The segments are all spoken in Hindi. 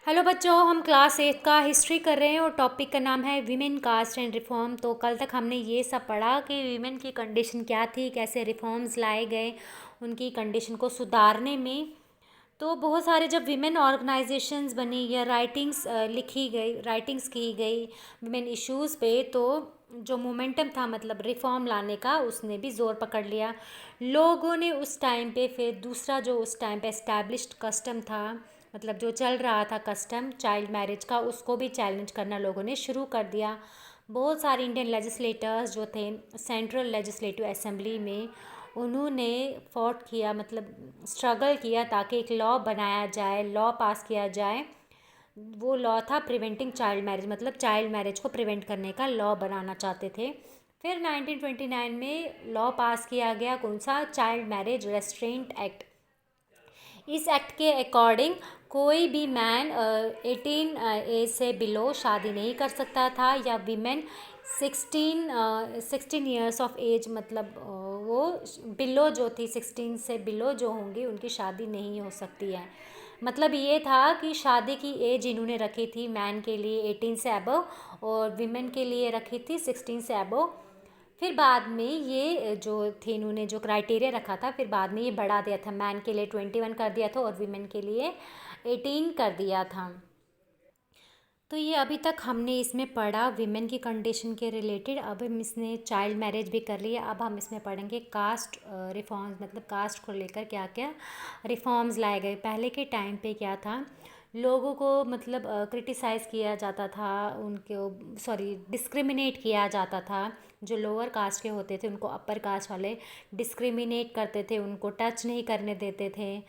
हेलो बच्चों, हम क्लास 8 का हिस्ट्री कर रहे हैं और टॉपिक का नाम है विमेन कास्ट एंड रिफॉर्म। तो कल तक हमने ये सब पढ़ा कि विमेन की कंडीशन क्या थी, कैसे रिफॉर्म्स लाए गए उनकी कंडीशन को सुधारने में। तो बहुत सारे जब विमेन ऑर्गेनाइजेशंस बनी या राइटिंग्स की गई विमेन इश्यूज़ पे, तो जो मोमेंटम था मतलब रिफॉर्म लाने का, उसने भी ज़ोर पकड़ लिया। लोगों ने उस टाइम पे फिर दूसरा जो उस टाइम पे एस्टैब्लिश्ड कस्टम था, मतलब जो चल रहा था कस्टम चाइल्ड मैरिज का, उसको भी चैलेंज करना लोगों ने शुरू कर दिया। बहुत सारे इंडियन लेजिस्लेटर्स जो थे सेंट्रल लेजिस्लेटिव असेंबली में, उन्होंने फॉट किया, मतलब स्ट्रगल किया ताकि एक लॉ बनाया जाए, लॉ पास किया जाए। वो लॉ था प्रिवेंटिंग चाइल्ड मैरिज, मतलब चाइल्ड मैरिज को प्रिवेंट करने का लॉ बनाना चाहते थे। फिर 1929 में लॉ पास किया गया, कौन सा, चाइल्ड मैरिज रेस्ट्रेंट एक्ट। इस एक्ट के अकॉर्डिंग कोई भी मैन 18 एज से बिलो शादी नहीं कर सकता था, या वीमेन 16 ईयर्स ऑफ एज, मतलब वो बिलो जो थी 16 से बिलो जो होंगी उनकी शादी नहीं हो सकती है। मतलब ये था कि शादी की एज इन्होंने रखी थी मैन के लिए 18 से अबव और विमेन के लिए रखी थी 16 से अबव। फिर बाद में ये जो थे इन्होंने जो क्राइटेरिया रखा था, फिर बाद में ये बढ़ा दिया था, मैन के लिए 21 कर दिया था और वीमेन के लिए 18 कर दिया था। तो ये अभी तक हमने इसमें पढ़ा विमेन की कंडीशन के रिलेटेड। अब हम इसने चाइल्ड मैरिज भी कर लिया। अब हम इसमें पढ़ेंगे कास्ट रिफॉर्म्स, मतलब कास्ट को लेकर क्या क्या रिफॉर्म्स लाए गए। पहले के टाइम पे क्या था, लोगों को मतलब क्रिटिसाइज़ किया जाता था, उनको डिस्क्रिमिनेट किया जाता था। जो लोअर कास्ट के होते थे उनको अपर कास्ट वाले डिस्क्रिमिनेट करते थे, उनको टच नहीं करने देते थे,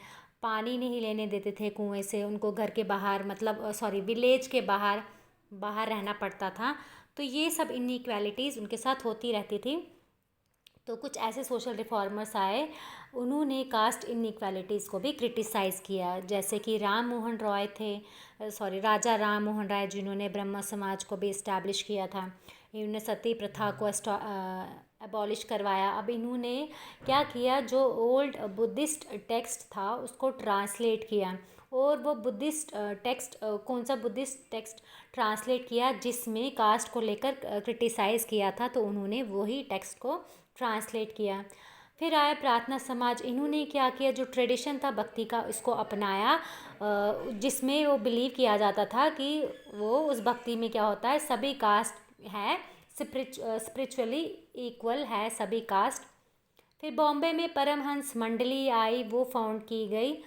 पानी नहीं लेने देते थे कुएं से, उनको घर के बाहर, मतलब विलेज के बाहर बाहर रहना पड़ता था। तो ये सब इनइक्वालिटीज़ उनके साथ होती रहती थी। तो कुछ ऐसे सोशल रिफॉर्मर्स आए, उन्होंने कास्ट इनइक्वालिटीज़ को भी क्रिटिसाइज़ किया, जैसे कि राजा राम मोहन राय, जिन्होंने ब्रह्म समाज को भी इस्टेब्लिश किया था। इन्होंने सती प्रथा को अबॉलिश करवाया। अब इन्होंने क्या किया, जो ओल्ड बुद्धिस्ट टेक्स्ट था उसको ट्रांसलेट किया, और वो बुद्धिस्ट टेक्स्ट कौन सा बुद्धिस्ट टेक्स्ट ट्रांसलेट किया जिसमें कास्ट को लेकर क्रिटिसाइज़ किया था, तो उन्होंने वही टेक्स्ट को ट्रांसलेट किया। फिर आया प्रार्थना समाज, इन्होंने क्या किया, जो ट्रेडिशन था भक्ति का इसको अपनाया, जिसमें वो बिलीव किया जाता था कि वो उस भक्ति में क्या होता है, सभी कास्ट है, स्पिरिचुअली इक्वल है सभी कास्ट। फिर बॉम्बे में परमहंस मंडली आई, वो फाउंड की गई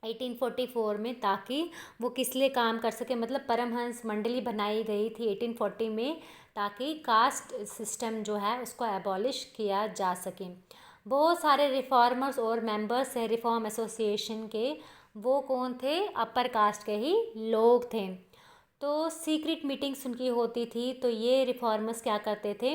1844 में, ताकि वो किस लिए काम कर सके, मतलब परमहंस मंडली बनाई गई थी 1840 में, ताकि कास्ट सिस्टम जो है उसको एबॉलिश किया जा सके। बहुत सारे रिफॉर्मर्स और मेंबर्स है रिफॉर्म एसोसिएशन के, वो कौन थे, अपर कास्ट के ही लोग थे। तो सीक्रेट मीटिंग्स उनकी होती थी। तो ये रिफॉर्मर्स क्या करते थे,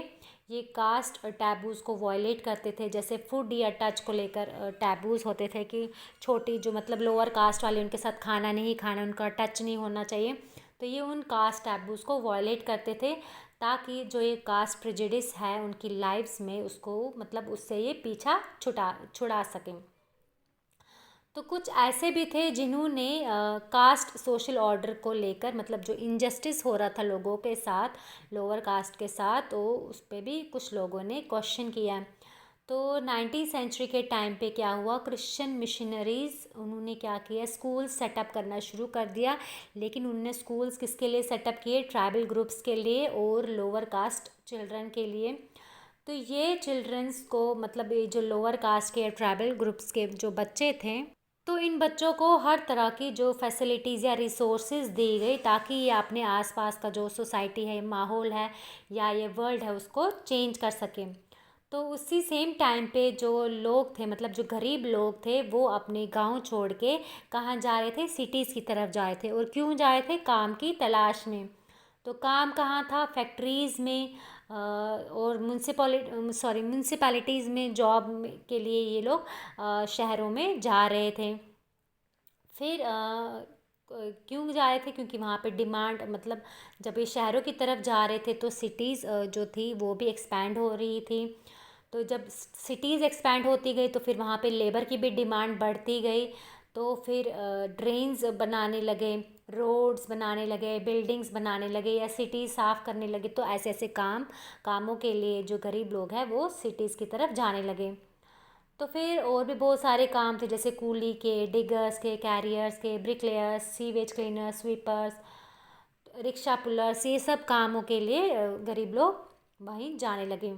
ये कास्ट टैबूज़ को वॉयलेट करते थे। जैसे फूड या टच को लेकर टैबूज़ होते थे कि छोटी जो मतलब लोअर कास्ट वाले, उनके साथ खाना नहीं खाना, उनका टच नहीं होना चाहिए। तो ये उन कास्ट टैबूज़ को वॉयलेट करते थे, ताकि जो ये कास्ट प्रेजुडिस है उनकी लाइफ्स में, उसको मतलब उससे ये पीछा छुड़ा सकें। तो कुछ ऐसे भी थे जिन्होंने कास्ट सोशल ऑर्डर को लेकर, मतलब जो इनजस्टिस हो रहा था लोगों के साथ, लोअर कास्ट के साथ, तो उस पर भी कुछ लोगों ने क्वेश्चन किया। तो 19वीं सेंचुरी के टाइम पे क्या हुआ, क्रिश्चियन मिशनरीज़ उन्होंने क्या किया, स्कूल सेटअप करना शुरू कर दिया। लेकिन उन्होंने स्कूल्स किसके लिए सेटअप किए, ट्राइबल ग्रुप्स के लिए और लोअर कास्ट चिल्ड्रन के लिए। तो ये चिल्ड्रंस को, मतलब ये जो लोअर कास्ट के ट्राइबल ग्रुप्स के जो बच्चे थे, तो इन बच्चों को हर तरह की जो फैसिलिटीज़ या रिसोर्सेज दी गई, ताकि ये अपने आसपास का जो सोसाइटी है, माहौल है या ये वर्ल्ड है, उसको चेंज कर सकें। तो उसी सेम टाइम पे जो लोग थे, मतलब जो गरीब लोग थे, वो अपने गांव छोड़ के कहाँ जा रहे थे, सिटीज़ की तरफ जा रहे थे। और क्यों जा रहे थे, काम की तलाश में। तो काम कहाँ था, फैक्ट्रीज़ में और म्यूनसिपैलिटीज़ में जॉब के लिए ये लोग शहरों में जा रहे थे। फिर क्यों जा रहे थे, क्योंकि वहाँ पे डिमांड, मतलब जब ये शहरों की तरफ जा रहे थे तो सिटीज़ जो थी वो भी एक्सपैंड हो रही थी। तो जब सिटीज़ एक्सपैंड होती गई तो फिर वहाँ पे लेबर की भी डिमांड बढ़ती गई। तो फिर ड्रेन्स बनाने लगे, रोड्स बनाने लगे, बिल्डिंग्स बनाने लगे या सिटी साफ़ करने लगे। तो ऐसे ऐसे कामों के लिए जो गरीब लोग हैं वो सिटीज़ की तरफ जाने लगे। तो फिर और भी बहुत सारे काम थे, जैसे कूली के, डिगर्स के, कैरियर्स के, bricklayers, sewage cleaners, sweepers, rickshaw pullers, ये सब कामों के लिए गरीब लोग वहीं जाने लगे।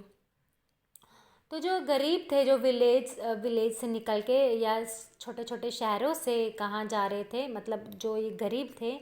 तो जो गरीब थे, जो विलेज से निकल के या छोटे छोटे शहरों से कहाँ जा रहे थे, मतलब जो ये गरीब थे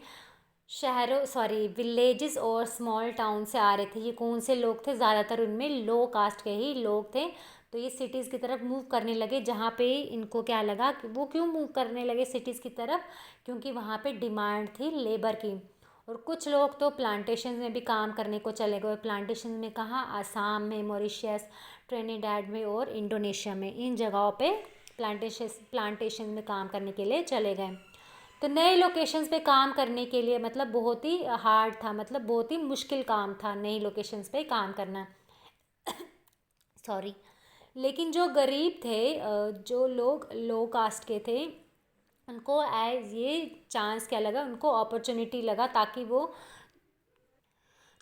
विलेजेस और स्मॉल टाउन से आ रहे थे। ये कौन से लोग थे? ज़्यादातर उनमें लो कास्ट के ही लोग थे। तो ये सिटीज़ की तरफ मूव करने लगे, जहाँ पे इनको क्या लगा कि वो क्यों मूव करने लगे सिटीज़ की तरफ, क्योंकि वहाँ पे डिमांड थी लेबर की। और कुछ लोग तो प्लांटेशन में भी काम करने को चले गए। प्लांटेशन में कहाँ? आसाम में, मॉरिशस, ट्रिनिडाड में और इंडोनेशिया में, इन जगहों पे प्लांटेशन में काम करने के लिए चले गए। तो नए लोकेशंस पे काम करने के लिए मतलब बहुत ही हार्ड था, मतलब बहुत ही मुश्किल काम था नई लोकेशंस पे काम करना। सॉरी। लेकिन जो गरीब थे, जो लोग लो कास्ट के थे, उनको एज ये चांस क्या लगा, उनको अपॉर्चुनिटी लगा,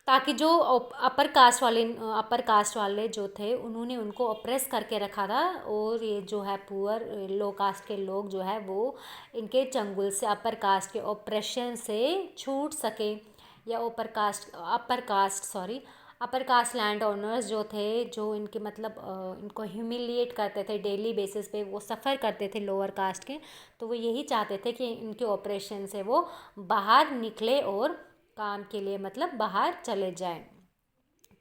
ताकि जो अपर कास्ट वाले जो थे उन्होंने उनको ऑप्रेस करके रखा था, और ये जो है पुअर लो कास्ट के लोग जो है वो इनके चंगुल से, अपर कास्ट के ऑप्रेशन से छूट सके। या अपर कास्ट लैंड ओनर्स जो थे, जो इनके मतलब इनको ह्यूमिलिएट करते थे डेली बेसिस पे, वो सफ़र करते थे लोअर कास्ट के। तो वो यही चाहते थे कि इनके ऑपरेशन से वो बाहर निकले और काम के लिए मतलब बाहर चले जाएं।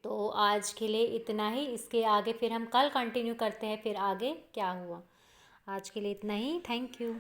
तो आज के लिए इतना ही। इसके आगे फिर हम कल कंटिन्यू करते हैं, फिर आगे क्या हुआ। आज के लिए इतना ही। Thank you.